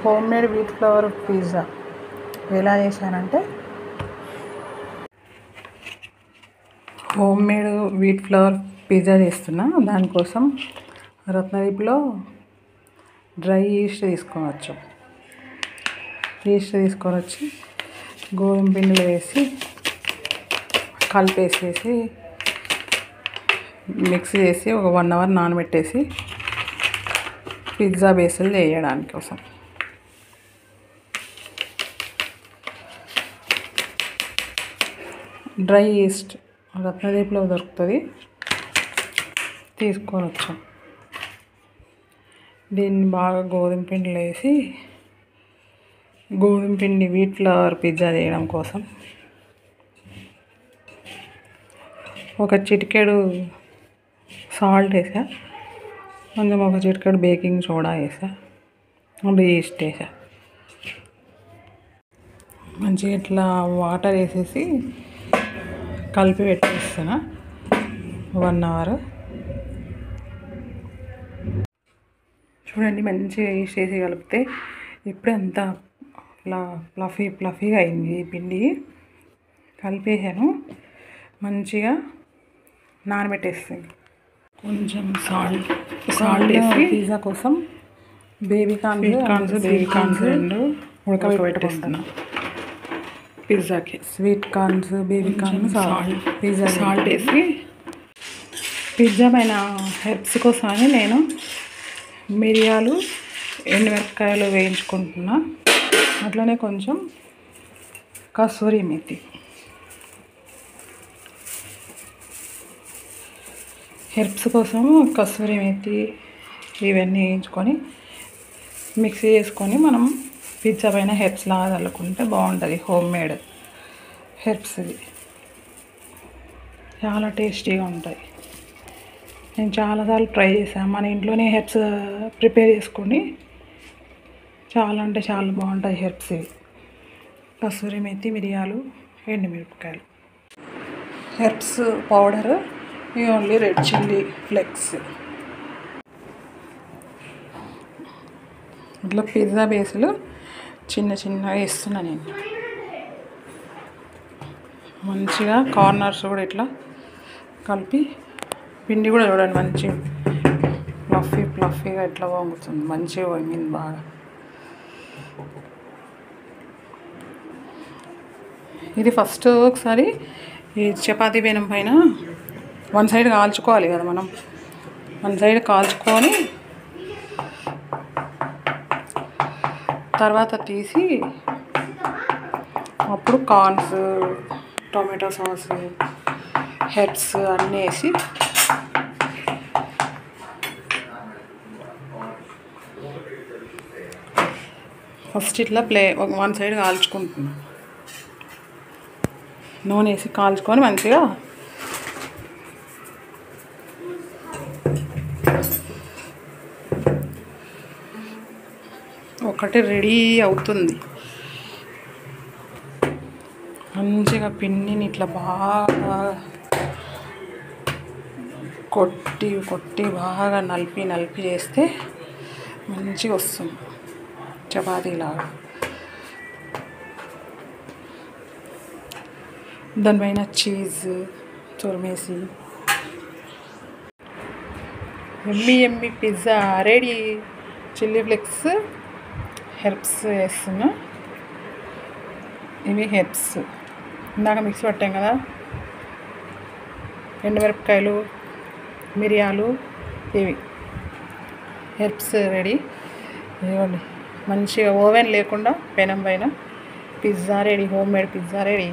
Home made wheat flower pizza ఎలా చేశానంటే, home made wheat flower pizza చేస్తున్నా. దానికోసం రత్నదీప్లో డ్రై ఈస్ట్ తీసుకొని వచ్చి గోధుమ పిండిలో వేసి కలిపేసేసి మిక్స్ చేసి ఒక 1 అవర్ నానబెట్టేసి పిజ్జా బేస్లు వేయడానికి కోసం డ్రై ఈస్ట్ రత్నదీప్లో దొరుకుతుంది, తీసుకొని వచ్చాం. దీన్ని బాగా గోధుమ పిండిలో వేసి గోధుమ పిండి వీట్ ఫ్లవర్ పిజ్జా చేయడం కోసం ఒక చిటికెడు సాల్ట్ వేసా, కొంచెం ఒక చిటికెడు బేకింగ్ సోడా వేసా, ఈస్ట్ వేసా. మంచిగా ఇట్లా వాటర్ వేసేసి కలిపి పెట్టేస్తున్నా 1 అవర్. చూడండి, మంచిగా ఈస్ట్ వేసి కలిపితే ఇప్పుడే అంత ఫ్లఫీగా అయింది. ఈ పిండి కలిపేసాను, మంచిగా నానబెట్టేస్తాను. కొంచెం సాల్ట్ వేసి పిజ్జా కోసం బేబీ కార్న్స్ 2 ఉడకబెట్టుకుంటున్నా. పిజ్జాకి sweet corns, baby corns, salt వేసి పిజ్జా పైన హెర్బ్స్ కోసమని నేను మిరియాలు, ఎండుమిరపకాయలు వేయించుకుంటున్నా. అట్లనే కొంచెం కసూరి మేతి, హెర్బ్స్ కోసం కసూరి మేతి ఇవన్నీ వేయించుకొని మిక్సీ చేసుకొని మనం పిజ్జా పైన హెర్బ్స్ లాగా చల్లుకుంటే బాగుంటుంది. హోమ్ మేడ్ హెర్బ్స్ ఇది చాలా టేస్టీగా ఉంటాయి. నేను చాలాసార్లు ట్రై చేశాను. మన ఇంట్లోనే హెర్బ్స్ ప్రిపేర్ చేసుకొని చాలా అంటే చాలా బాగుంటాయి హెర్బ్స్ ఇవి. కసూరి మేతి, మిరియాలు, ఎండుమిరపకాయలు, హెర్బ్స్ పౌడర్, ఇవి ఓన్లీ రెడ్ చిల్లీ ఫ్లేక్స్. ఇట్లా పిజ్జా బేస్లు చిన్నగా వేస్తున్నా నేను. మంచిగా కార్నర్స్ కూడా ఇట్లా కలిపి పిండి కూడా చూడండి మంచిగా ఫ్లఫీగా ఎట్లా వంగుతుంది, మంచిగా వంగింది బాగా. ఇది ఫస్ట్ ఒకసారి ఈ చపాతీ పెనం పైన 1 సైడ్ కాల్చుకోవాలి కదా మనం. 1 సైడ్ కాల్చుకొని తర్వాత తీసి అప్పుడు కార్న్స్, టొమాటో సాస్, హెర్బ్స్ అన్నీ వేసి ఫస్ట్ ఇట్లా 1 సైడ్ కాల్చుకుంటున్నాం. నూనె వేసి కాల్చుకొని మంచిగా ఒకటి రెడీ అవుతుంది. మంచిగా పిండిని ఇట్లా బాగా కొట్టి బాగా నలిపి చేస్తే మంచిగా వస్తుంది చపాతీలాగా. దానిపైన చీజ్ తురిమేసి ఎమ్మి pizza ready. Chilli flakes, herbs వేస్తున్నా. ఇవి హెర్బ్స్ ఇందాక మిక్సీ పట్టాం కదా, ఎండుమిరపకాయలు, మిరియాలు, ఇవి హెర్బ్స్ రెడీ. ఇవ్వండి, మంచిగా ఓవెన్ లేకుండా పెనం పైన pizza ready, home made pizza ready.